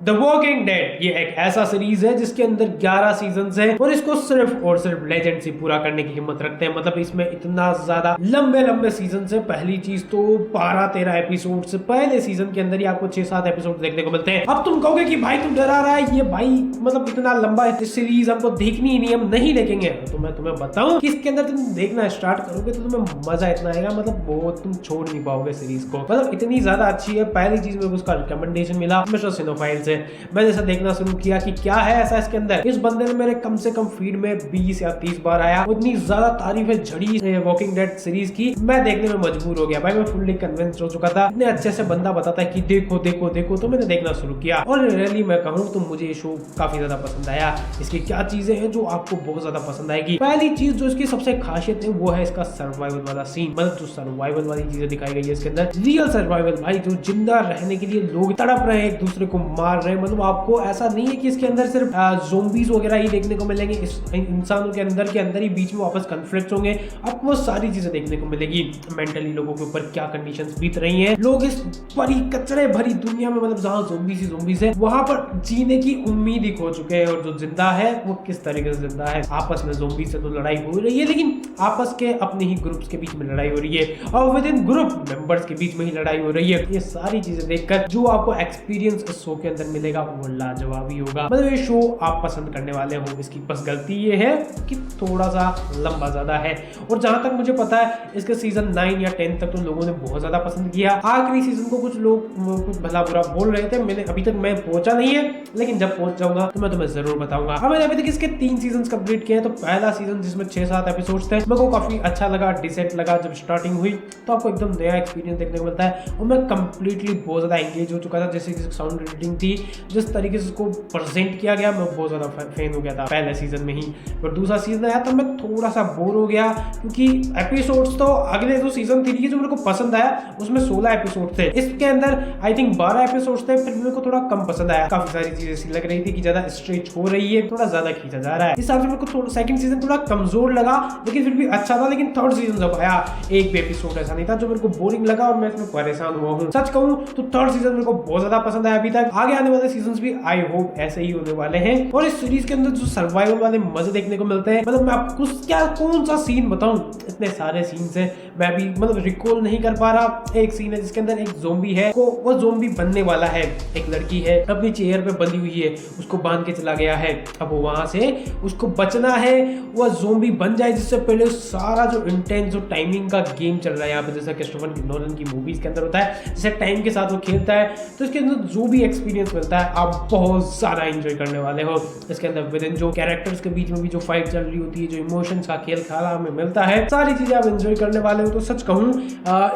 The walking dead ये एक ऐसा सीरीज है जिसके अंदर 11 सीजन्स है और इसको सिर्फ और सिर्फ लेजेंड से पूरा करने की हिम्मत रखते हैं। मतलब इसमें इतना ज्यादा लंबे लंबे सीजन है। पहली चीज तो 12-13 एपिसोड से पहले सीजन के अंदर ही आपको 6-7 एपिसोड देखने को मिलते हैं। अब तुम कहोगे कि भाई तुम डरा रहा है, ये भाई मतलब इतना लंबा सीरीज हमको देखनी ही नहीं, हम नहीं देखेंगे। तो मैं तुम्हें बताऊं कि इसके अंदर तुम देखना स्टार्ट करोगे तो तुम्हें मजा इतना आएगा, मतलब बहुत तुम छोड़ नहीं पाओगे सीरीज को। मतलब इतनी ज्यादा अच्छी है। पहली चीज में उसका रिकमेंडेशन मिला मिस्टर सिनोफाइल से। मैंने इसे देखना शुरू किया कि क्या है ऐसा इसके अंदर। इस बंदे ने मेरे कम से कम फीड में 20 या 30 बार आया। इतनी ज्यादा तारीफ है झड़ी वॉकिंग डेड सीरीज की, मैं देखने में मजबूर हो गया भाई। मैं फुल्ली कन्विंस्ड हो चुका था। इतने अच्छे से बंदा बताता है कि देखो देखो देखो, तो मैंने देखना शुरू किया। और रियली मैं कहूँ तो मुझे ये शो काफी ज्यादा पसंद आया। इसकी क्या चीजें हैं जो आपको बहुत ज्यादा पसंद आएगी। पहली चीज जो इसकी सबसे खासियत है वो है इसका सर्वाइवल वाला सीन। मतलब जो सर्वाइवल वाली चीजें दिखाई गई है इसके अंदर, रियल सर्वाइवल भाई, जो जिंदा रहने के लिए लोग तड़प रहे हैं, एक दूसरे को मार रहे हैं। मतलब आपको ऐसा नहीं है कि इसके अंदर सिर्फ ज़ोंबीज वगैरह ही देखने को मिलेंगे। इस इंसानों के अंदर ही बीच में वापस कॉन्फ्लिक्ट होंगे। आपको वो सारी चीजें देखने को मिलेगी। मेंटली लोगों के ऊपर क्या कंडीशंस बीत रही हैं, लोग इस बड़ी कचरे भरी दुनिया में, मतलब जहाँ ज़ोंबीज है वहां पर जीने की उम्मीद ही खो चुके हैं। और जो जिंदा है वो किस तरीके से जिंदा है। आपस में ज़ोंबी से तो लड़ाई हो रही है, लेकिन आपस के अपने ही ग्रुप्स के बीच में लड़ाई हो रही है और विद इन ग्रुप मेंबर्स के बीच में ही लड़ाई हो रही है। ये सारी चीजें देखकर जो आपको एक्सपीरियंस इस शो के अंदर मिलेगा वो लाजवाब ही होगा। मतलब ये शो आप पसंद करने वाले हो। इसकी बस गलती ये है कि थोड़ा सा लंबा ज्यादा है। और जहां तक मुझे पता है इसके सीजन 9 या 10 तक तो लोगों ने बहुत ज्यादा पसंद किया। आखिरी सीजन को कुछ लोग कुछ भला बुरा बोल रहे थे। मैंने अभी तक मैं पहुंचा नहीं है, लेकिन जब पहुंच जाऊंगा तो मैं तुम्हें जरूर बताऊंगा। अब मैंने अभी तक इसके 3 सीजन कंप्लीट किए हैं। तो पहला सीजन जिसमें 6-7 एपिसोड थे, मेरे को काफी अच्छा लगा, डिसेंट लगा। जब स्टार्टिंग हुई तो आपको एकदम नया एक्सपीरियंस देखने को मिलता है और मैं कंप्लीटली बहुत ज्यादा एंगेज हो चुका था। जैसे कि साउंड एडिटिंग थी, जिस तरीके से इसको प्रेजेंट किया गया, मैं बहुत ज्यादा फैन हो गया था पहले सीजन में ही। और दूसरा सीजन आया तो मैं थोड़ा सा बोर हो गया, क्योंकि एपिसोड्स तो अगले जो सीजन 3 की जो मेरे को पसंद आया उसमें 16 एपिसोड थे। इसके अंदर आई थिंक 12 एपिसोड थे, फिर मेरे को थोड़ा कम पसंद आया। काफी सारी चीजें ऐसी लग रही थी कि ज्यादा स्ट्रेच हो रही है, थोड़ा ज्यादा खींचा जा रहा है। इस हिसाब से मेरे को थोड़ा सेकंड सीजन थोड़ा कमजोर लगा, लेकिन फिर भी अच्छा था। लेकिन थर्ड सीजन जब आया, एक भी एपिसोड ऐसा नहीं था जो मेरे को बोरिंग लगा और मैं इसमें परेशान हुआ हूँ। सच कहूं तो थर्ड सीजन मेरे को बहुत ज्यादा पसंद आया अभी तक। आगे आने वाले सीजन भी आई होप ऐसे ही होने वाले हैं। और इस सीरीज के अंदर जो सर्वाइवल वाले मजे देखने को मिलते हैं, मतलब मैं आपको क्या कौन सा सीन बताऊं, इतने सारे सीन्स हैं मैं भी मतलब रिकॉल नहीं कर पा रहा। एक सीन है जिसके अंदर एक ज़ोंबी है, वो ज़ोंबी बनने वाला है। एक लड़की है अपनी चेयर पे बंधी हुई है, उसको बांध के चला गया है। अब वो वहां से उसको बचना है, वो ज़ोंबी बन जाए जिससे पहले सारा जो इंटेंस जो टाइमिंग का गेम चल रहा है यहाँ पे, जैसा क्रिस्टोफर नोलन की मूवीज के अंदर होता है, जैसे टाइम के साथ वो खेलता है। तो इसके अंदर जो भी एक्सपीरियंस मिलता है आप बहुत ज्यादा एंजॉय करने वाले हो। इसके अंदर विद इन जो कैरेक्टर्स के बीच में भी जो फाइट चल रही होती है, जो इमोशंस का खेल खाला हमें मिलता है, सारी चीजें आप एंजॉय करने वाले हो। तो सच कहूँ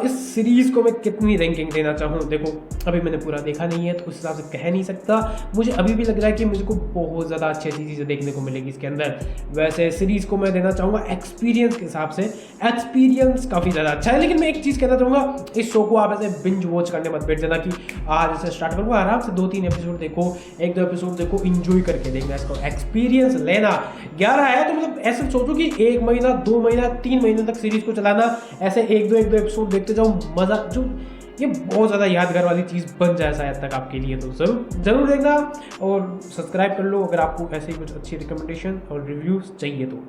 इस सीरीज को मैं कितनी रैंकिंग देना चाहूँ, देखो अभी मैंने पूरा देखा नहीं है तो उस हिसाब से कह नहीं सकता। मुझे अभी भी लग रहा है कि मुझको बहुत ज्यादा अच्छी अच्छी चीजें देखने को मिलेगी इसके अंदर। वैसे सीरीज को मैं देना चाहूंगा एक्सपीरियंस के हिसाब से, एक्सपीरियंस काफी ज्यादा अच्छा है। लेकिन मैं एक चीज कहना चाहूंगा, इस शो को आप ऐसे बिंज वॉच करने मत बैठ जाना कि आज ऐसे स्टार्ट करूंगा, आराम से 2-3 एपिसोड देखो, 1-2 एपिसोड देखो, इंजॉय करके देखना, इसको एक्सपीरियंस लेना। 11 है तो मतलब ऐसे सोचो कि 1 महीना 2 महीना 3 महीने तक सीरीज को चलाना, ऐसे 1-2 एपिसोड देखते जाओ, मजा जो ये बहुत ज़्यादा यादगार वाली चीज़ बन जाए शायद तक आपके लिए। तो जरूर देखना और सब्सक्राइब कर लो अगर आपको ऐसे ही कुछ अच्छी रिकमेंडेशन और रिव्यूज चाहिए तो।